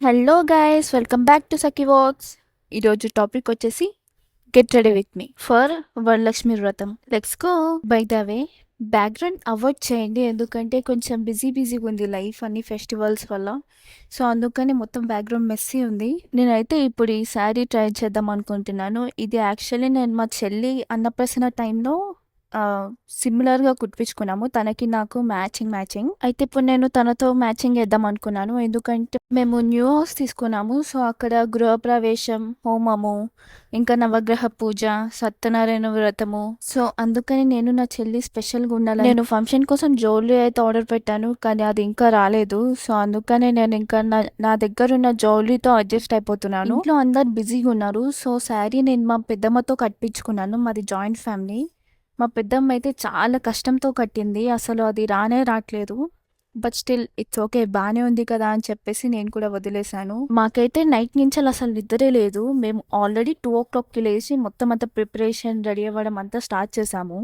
Hello guys, welcome back to Sakhi walks. ఈరోజు topic వచ్చేసి get ready with me for Varalakshmi Vratam. Let's go. By the way, background avoid చేయండి, ఎందుకంటే కొంచెం బిజీగా ఉంది లైఫ్ అన్ని ఫెస్టివల్స్ వల్ల. సో అందుకని మొత్తం బ్యాక్గ్రౌండ్ మెస్సీ ఉంది. నేనైతే ఇప్పుడు ఈ శారీ ట్రై చేద్దాం అనుకుంటున్నాను. ఇది యాక్చువల్లీ నేను మా చెల్లి అన్నప్రసన్న టైంలో సిమిలర్గా కుట్టించుకున్నాము. తనకి నాకు మ్యాచింగ్ అయితే ఇప్పుడు నేను తనతో మ్యాచింగ్ వేద్దాం అనుకున్నాను, ఎందుకంటే మేము న్యూ హౌస్ తీసుకున్నాము. సో అక్కడ గృహప్రవేశం, హోమము, ఇంకా నవగ్రహ పూజ, సత్యనారాయణ వ్రతము. సో అందుకని నేను నా చెల్లి స్పెషల్గా ఉండాలి. నేను ఫంక్షన్ కోసం జ్యువెలరీ అయితే ఆర్డర్ పెట్టాను, కానీ అది ఇంకా రాలేదు. సో అందుకనే నేను ఇంకా నా దగ్గర ఉన్న జ్యువెలరీతో అడ్జస్ట్ అయిపోతున్నాను. ఇంట్లో అందరు బిజీగా ఉన్నారు. సో శారీ నేను మా పెద్దమ్మతో కట్టించుకున్నాను. మాది జాయింట్ ఫ్యామిలీ. మా పెద్దమ్మ అయితే చాలా కష్టంతో కట్టింది. అసలు అది రావట్లేదు. బట్ స్టిల్ ఇట్స్ ఓకే, బాగానే ఉంది కదా అని చెప్పేసి నేను కూడా వదిలేశాను. మాకైతే నైట్ నుంచి అసలు నిద్రే లేదు. మేము ఆల్రెడీ 2 o'clockకి లేచి మొత్తం అంతా ప్రిపరేషన్ రెడీ అవ్వడం అంతా స్టార్ట్ చేసాము.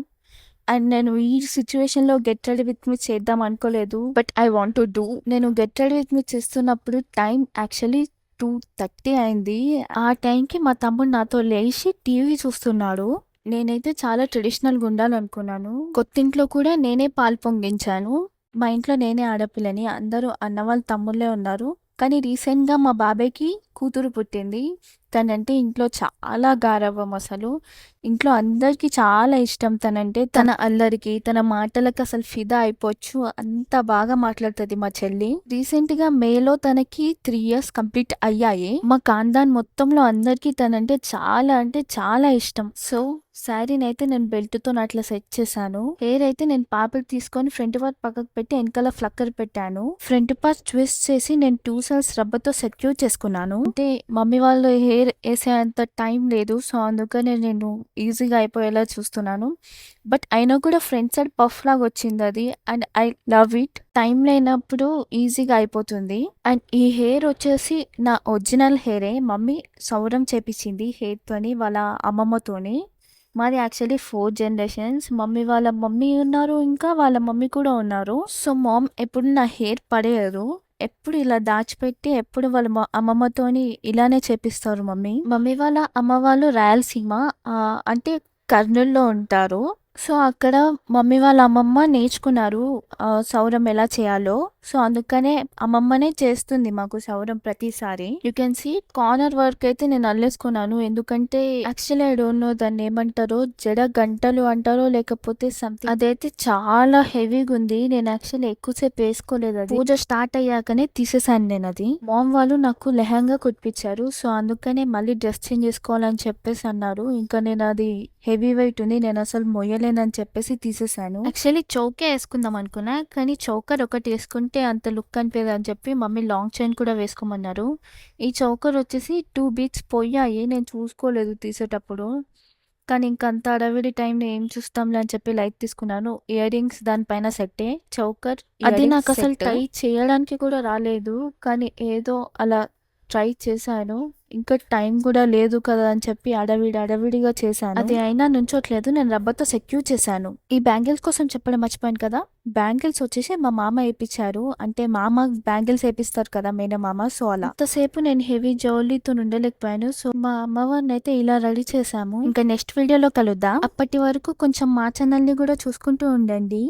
అండ్ నేను ఈ సిచ్యువేషన్లో గెట్ రెడీ విత్ మీ చేద్దాం అనుకోలేదు, but I want to do. నేను గెట్ రెడీ విత్ మీ చేస్తున్నప్పుడు టైం యాక్చువల్లీ 2:30 అయింది. ఆ టైంకి మా తమ్ముడు నాతో లేచి టీవీ చూస్తున్నాడు. నేనైతే చాలా ట్రెడిషనల్గా ఉండాలనుకున్నాను. కొత్తింట్లో కూడా నేనే పాలు పొంగించాను. మా ఇంట్లో నేనే ఆడపిల్లని, అందరూ అన్న వాళ్ళ తమ్ముళ్ళే ఉన్నారు. కానీ రీసెంట్గా మా బాబాయ్కి కూతురు పుట్టింది. తనంటే ఇంట్లో చాలా గారాబం. అసలు ఇంట్లో అందరికీ చాలా ఇష్టం తనంటే. తన అల్లరికి, తన మాటలకు అసలు ఫిదా అయిపోవచ్చు, అంత బాగా మాట్లాడుతుంది మా చెల్లి. రీసెంట్గా మేలో తనకి 3 years కంప్లీట్ అయ్యాయి. మా ఖాందాన్ మొత్తంలో అందరికీ తనంటే చాలా అంటే చాలా ఇష్టం. సో శారీని అయితే నేను బెల్ట్తో అట్లా సెట్ చేశాను. హెయిర్ అయితే నేను పాపిడి తీసుకొని ఫ్రంట్ పార్ట్ పక్కకు పెట్టి వెనకాల ఫ్లక్కర్ పెట్టాను. ఫ్రంట్ పార్ట్ ట్విస్ట్ చేసి నేను 2 sides రబ్బర్తో సెక్యూర్ చేసుకున్నాను. అంటే మమ్మీ వాళ్ళు హెయిర్ వేసేంత టైం లేదు. సో అందుకనే నేను ఈజీగా అయిపోయేలా చూస్తున్నాను. బట్ అయినా కూడా ఫ్రంట్ సైడ్ పఫ్ లాగా వచ్చింది అది. And I love it. Time లేనప్పుడు ఈజీగా అయిపోతుంది. అండ్ ఈ హెయిర్ వచ్చేసి నా ఒరిజినల్ హెయిరే. మమ్మీ సౌరం చేపించింది హెయిర్తోని, వాళ్ళ అమ్మమ్మతోని. మాది యాక్చువల్లీ 4 generations. మమ్మీ వాళ్ళ మమ్మీ ఉన్నారు, ఇంకా వాళ్ళ మమ్మీ కూడా ఉన్నారు. సో మామ్ ఎప్పుడు నా హెయిర్ పడేయరు. ఎప్పుడు ఇలా దాచిపెట్టి ఎప్పుడు వాళ్ళ అమ్మమ్మతోని ఇలానే చేపిస్తారు మమ్మీ వాళ్ళ అమ్మ వాళ్ళు రాయలసీమ, అంటే కర్నూలులో ఉంటారు. సో అక్కడ మమ్మీ వాళ్ళ అమ్మమ్మ నేర్చుకున్నారు సౌరం ఎలా చేయాలో. సో అందుకనే అమ్మమ్మనే చేస్తుంది మాకు సౌరం ప్రతిసారి. You can see corner work అయితే నేను అల్లేసుకున్నాను, ఎందుకంటే యాక్చువల్లీ ఐ డోంట్ నో దాన్ని ఏమంటారో, జడ గంటలు అంటారో లేకపోతే సంథింగ్. అదైతే చాలా హెవీగా ఉంది. నేను యాక్చువల్లీ ఎక్కువసేపు వేసుకోలేదు. అది పూజ స్టార్ట్ అయ్యాకనే తీసేసాను నేను అది. మామ్ వాళ్ళు నాకు లెహంగా కుట్టించారు. సో అందుకనే మళ్ళీ డ్రెస్ చేంజ్ చేసుకోవాలని చెప్పేసి అన్నారు. ఇంకా నేను అది హెవీ వెయిట్ ఉంది, నేను అసలు మొయ్యలేనని చెప్పేసి తీసేసాను. యాక్చువల్లీ చౌకే వేసుకుందాం అనుకున్నా, కానీ చౌకర్ ఒకటి వేసుకుంటే అంత లుక్ అనిపించదు అని చెప్పి మమ్మీ లాంగ్ చైన్ కూడా వేసుకోమన్నారు. ఈ చౌకర్ వచ్చేసి 2 beads పోయాయి, నేను చూసుకోలేదు తీసేటప్పుడు. కానీ ఇంకంత అడవిడి టైంలో ఏం చూస్తాంలే అని చెప్పి లైట్ తీసుకున్నాను. ఇయర్ రింగ్స్ దానిపైన సెట్టే, చౌకర్ అది నాకు అసలు ట్రై చేయడానికి కూడా రాలేదు, కానీ ఏదో అలా ట్రై చేశాను. ఇంకా టైం కూడా లేదు కదా అని చెప్పి అడవిడిగా చేశాను. అది అయినా నుంచోట్లేదు. నేను రబ్బర్తో సెక్యూర్ చేశాను. ఈ బ్యాంగిల్స్ కోసం చెప్పడం మర్చిపోయాను కదా. బ్యాంగిల్స్ వచ్చేసి మా మామ వేయించారు. అంటే మామ బ్యాంగిల్స్ వేపిస్తారు కదా మేనమామ. సో అలా అంతసేపు నేను హెవీ జ్యువెలరీతో ఉండలేకపోయాను. సో మా అమ్మవారిని అయితే ఇలా రెడీ చేశాము. ఇంకా నెక్స్ట్ వీడియోలో కలుద్దాం. అప్పటి వరకు కొంచెం మా ఛానల్ని కూడా చూసుకుంటూ ఉండండి.